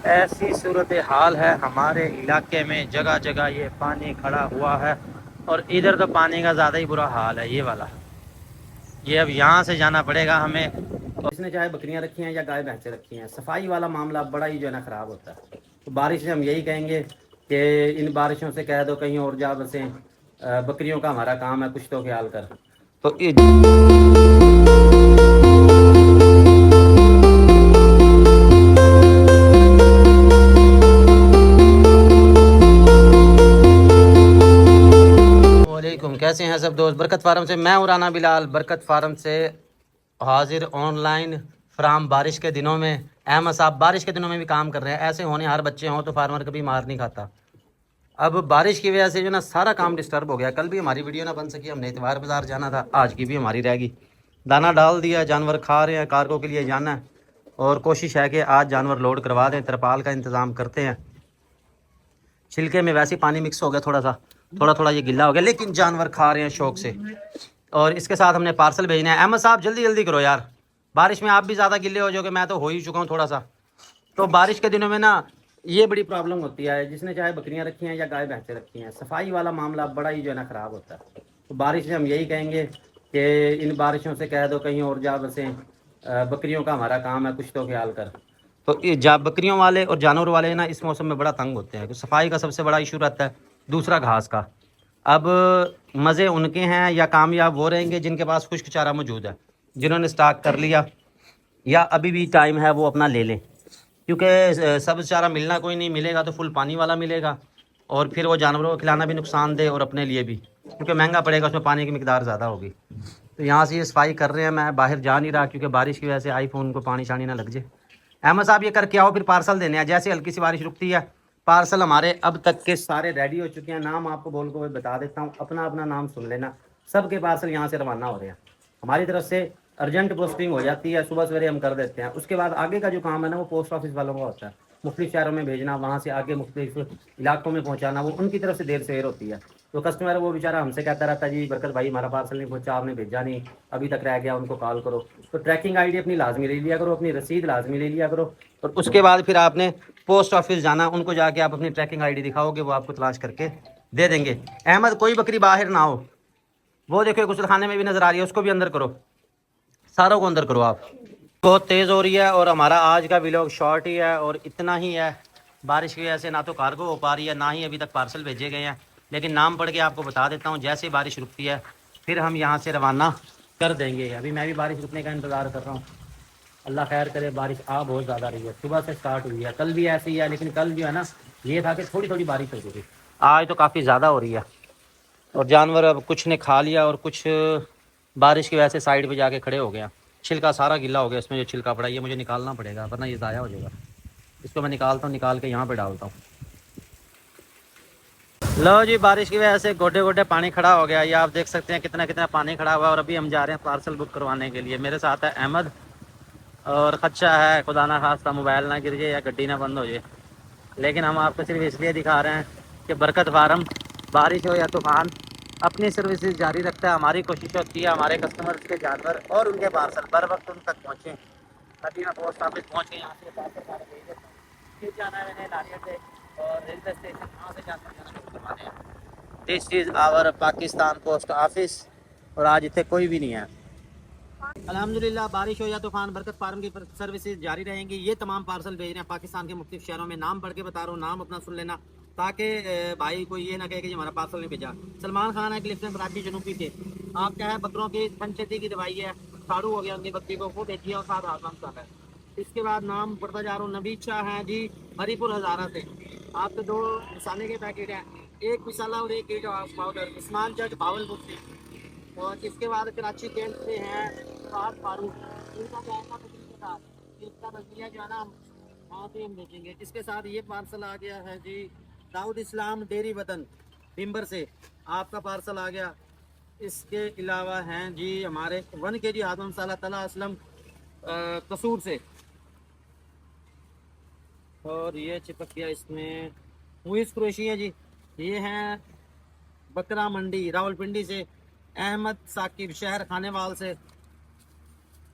ایسی صورتحال ہے ہمارے علاقے میں، جگہ جگہ یہ پانی کھڑا ہوا ہے، اور ادھر تو پانی کا زیادہ ہی برا حال ہے یہ والا۔ یہ اب یہاں سے جانا پڑے گا ہمیں۔ جس نے چاہے بکریاں رکھی ہیں یا گائے بھینسیں رکھی ہیں، صفائی والا معاملہ بڑا ہی جو ہے نا خراب ہوتا ہے۔ تو بارش سے ہم یہی کہیں گے کہ ان بارشوں سے کہہ دو کہیں اور جا بسیں، بکریوں کا ہمارا کام ہے، کچھ تو خیال کر۔ تو علیکم، کیسے ہیں سب دوست؟ برکت فارم سے میں رانا بلال، برکت فارم سے حاضر آن لائن فرام بارش کے دنوں میں۔ احمد صاحب بارش کے دنوں میں بھی کام کر رہے ہیں، ایسے ہونے ہر بچے ہوں تو فارمر کبھی مار نہیں کھاتا۔ اب بارش کی وجہ سے جو نا سارا کام ڈسٹرب ہو گیا، کل بھی ہماری ویڈیو نہ بن سکی، ہم نے اتوار بازار جانا تھا، آج کی بھی ہماری رہ گئی۔ دانہ ڈال دیا، جانور کھا رہے ہیں، کارگو کے لیے جانا ہے، اور کوشش ہے کہ آج جانور لوڈ کروا دیں، ترپال کا انتظام کرتے ہیں۔ چھلکے میں ویسے پانی مکس ہو گیا، تھوڑا تھوڑا یہ گلا ہو گیا، لیکن جانور کھا رہے ہیں شوق سے۔ اور اس کے ساتھ ہم نے پارسل بھیجنا ہے۔ احمد صاحب جلدی جلدی کرو یار، بارش میں آپ بھی زیادہ گلے ہو جو کہ میں تو ہو ہی چکا ہوں تھوڑا سا۔ تو بارش کے دنوں میں نا یہ بڑی پرابلم ہوتی ہے، جس نے چاہے بکریاں رکھی ہیں یا گائے بھینسیں رکھی ہیں، صفائی والا معاملہ بڑا ہی جو ہے نا خراب ہوتا ہے۔ تو بارش سے ہم یہی کہیں گے کہ ان بارشوں سے کہہ دو کہیں اور جا بسیں، بکریوں کا ہمارا کام ہے، کچھ تو خیال کر۔ تو بکریوں والے اور جانور والے نا اس موسم میں بڑا تنگ ہوتے ہیں، صفائی کا سب سے بڑا ایشو رہتا ہے، دوسرا گھاس کا۔ اب مزے ان کے ہیں یا کامیاب وہ رہیں گے جن کے پاس خشک چارہ موجود ہے، جنہوں نے سٹاک کر لیا یا ابھی بھی ٹائم ہے وہ اپنا لے لیں، کیونکہ سبز چارہ ملنا کوئی نہیں، ملے گا تو فل پانی والا ملے گا، اور پھر وہ جانوروں کو کھلانا بھی نقصان دہ اور اپنے لیے بھی، کیونکہ مہنگا پڑے گا، اس میں پانی کی مقدار زیادہ ہوگی۔ تو یہاں سے یہ صفائی کر رہے ہیں، میں باہر جا نہیں رہا کیونکہ بارش کی وجہ سے آئی فون کو پانی شانی نہ لگ جائے۔ احمد صاحب یہ کر کے آؤ، پھر پارسل دینے ہیں، جیسے ہلکی سی بارش رکتی ہے۔ پارسل ہمارے اب تک کے سارے ریڈی ہو چکے ہیں، نام آپ کو بول کو بتا دیتا ہوں، اپنا اپنا نام سن لینا، سب کے پارسل یہاں سے روانہ ہو رہے ہیں۔ ہماری طرف سے ارجنٹ پوسٹنگ ہو جاتی ہے، صبح سویرے ہم کر دیتے ہیں، اس کے بعد آگے کا جو کام ہے نا وہ پوسٹ آفس والوں کا ہوتا ہے، مختلف شہروں میں بھیجنا، وہاں سے آگے مختلف علاقوں میں پہنچانا، وہ ان کی طرف سے دیر سیر ہوتی ہے۔ تو کسٹمر وہ بیچارہ ہم سے کہتا رہتا ہے جی برکت بھائی ہمارا پارسل نہیں پہنچا، آپ نے بھیجا نہیں، ابھی تک رہ گیا، ان کو کال کرو۔ تو ٹریکنگ آئی ڈی اپنی لازمی لے لیا کرو، اپنی رسید لازمی لے لیا کرو، اور اس کے بعد پھر آپ نے پوسٹ آفس جانا، ان کو جا کے آپ اپنی ٹریکنگ آئی ڈی دکھاؤ گے، وہ آپ کو تلاش کر کے دے دیں گے۔ احمد کوئی بکری باہر نہ ہو، وہ دیکھو غسل خانے میں بھی نظر آ رہی ہے، اس کو بھی اندر کرو، ساروں کو اندر کرو۔ آپ بہت تیز ہو رہی ہے اور ہمارا آج کا ولاگ شارٹ ہی ہے، اور اتنا ہی ہے۔ بارش کی وجہ سے نہ تو کارگو ہو پا رہی ہے، نہ ہی ابھی تک پارسل بھیجے گئے ہیں، لیکن نام پڑھ کے آپ کو بتا دیتا ہوں، جیسے بارش رکتی ہے پھر ہم یہاں سے روانہ کر دیں گے۔ ابھی میں بھی بارش رکنے کا انتظار کر رہا ہوں، اللہ خیر کرے۔ بارش بہت زیادہ رہی ہے، صبح سے سٹارٹ ہوئی ہے، کل بھی ایسی ہی ہے، لیکن کل جو ہے نا یہ تھا کہ تھوڑی تھوڑی بارش ہو رہی تھی، آج تو کافی زیادہ ہو رہی ہے۔ اور جانور اب کچھ نے کھا لیا اور کچھ بارش کی وجہ سے سائڈ پہ جا کے کھڑے ہو گیا، چھلکا سارا گلا ہو گیا، اس میں جو چھلکا پڑا ہے یہ مجھے نکالنا پڑے گا ورنہ یہ ضائع ہو جائے گا۔ اس کو میں نکالتا ہوں، نکال کے یہاں پہ ڈالتا ہوں۔ لو جی، بارش کی وجہ سے گوڈے گوڈے پانی کھڑا ہو گیا، یہ آپ دیکھ سکتے ہیں کتنا کتنا پانی کھڑا ہوا ہے، اور ابھی ہم جا رہے ہیں پارسل بک کروانے کے لیے۔ میرے ساتھ ہے احمد، اور خدشہ ہے خدا نہ خواستہ موبائل نہ گر جائے یا گڈی نہ بند ہو جائے، لیکن ہم آپ کو صرف اس لیے دکھا رہے ہیں کہ برکت فارم بارش ہو یا طوفان اپنی سروسز جاری رکھتا ہے۔ ہماری کوشش ہوتی ہے ہمارے کسٹمرز کے جانور اور ان کے پارسل بر وقت ان تک پہنچیں۔ ابھی میں پوسٹ آفس پہنچ کے یہاں سے پارسل سارے بھیج دیتا ہوں، پھر جانا ہے میں نے ناریل سے اور ریلوے اسٹیشن، وہاں سے جانور جانا شروع کروانے ہیں۔ دس از آور پاکستان پوسٹ آفس، اور آج اتنے کوئی بھی نہیں ہے۔ الحمدللہ بارش ہو یا طوفان برکت فارم کی سروسز جاری رہیں گی۔ یہ تمام پارسل بھیج رہے ہیں پاکستان کے مختلف شہروں میں، نام پڑھ کے بتا رہا ہوں، نام اپنا سن لینا تاکہ بھائی کوئی یہ نہ کہے کہ جی ہمارا پارسل نہیں بھیجا۔ سلمان خان ہے کلفٹن کراچی جنوبی کے، آپ کیا ہے بکروں کی پنچتی کی دوائی ہے، ساڑو ہو گیا ان کی بکری کو، وہ دیکھیے، اور ساتھ آسام صاحب ہے۔ اس کے بعد نام پڑھتا جا رہا ہوں، نبی شاہ ہیں جی ہری پور ہزارہ سے، آپ کے 2 مسالے کے پیکٹ ہیں، ایک مسالہ اور ایک پاؤڈر، عثمان جج باول پور سے۔ اور اس کے بعد کراچی کینٹ سے ہیں فہد فاروق، ان کا کیا ہے بکری کے ساتھ اس کا بکریاں جو ہے نا وہاں سے ہم بیچیں گے۔ اس کے ساتھ یہ پارسل آ گیا ہے جی داؤد اسلام ڈیری وطن بمبر سے، آپ کا پارسل آ گیا۔ اس کے علاوہ ہیں جی ہمارے 1 kg ہاتھ مسالہ طلح اسلم قصور سے، اور یہ چپک گیا اس میں موئز قریشی ہے جی، یہ ہیں بکرا منڈی راولپنڈی سے احمد ثاقب شہر خانے وال سے۔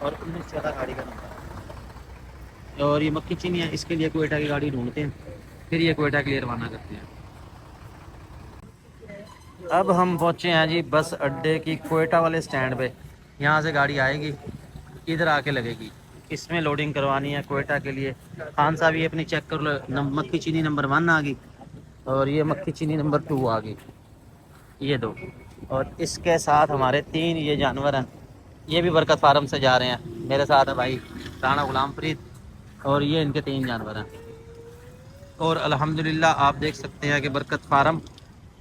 اور 1914 گاڑی کا نمبر ہے. اور یہ مکی چینی ہے, اس کے لیے کوئٹہ کی گاڑی ڈھونڈتے ہیں, پھر یہ کوئٹہ کے لیے روانہ کرتے ہیں. اب ہم پہنچے ہیں جی بس اڈے کی کوئٹہ والے سٹینڈ پہ. یہاں سے گاڑی آئے گی, ادھر آ کے لگے گی, اس میں لوڈنگ کروانی ہے کوئٹہ کے لیے. خان صاحب یہ اپنی چیک کر لو, مکھی چینی نمبر 1 آ گئی اور یہ مکھی چینی نمبر 2 آ گئی, یہ 2. اور اس کے ساتھ ہمارے 3 یہ جانور ہیں, یہ بھی برکت فارم سے جا رہے ہیں. میرے ساتھ ہے بھائی رانا غلام فرید, اور یہ ان کے 3 جانور ہیں. اور الحمدللہ آپ دیکھ سکتے ہیں کہ برکت فارم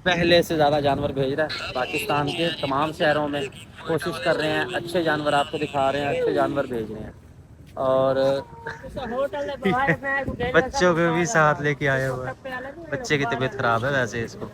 پہلے سے زیادہ جانور بھیج رہا ہے. پاکستان کے تمام شہروں میں کوشش کر رہے ہیں, اچھے جانور آپ کو دکھا رہے ہیں, اچھے جانور بھیج رہے ہیں. اور بچوں کو بھی ساتھ لے کے آیا ہوا ہے. بچے کی طبیعت خراب ہے ویسے اس کو.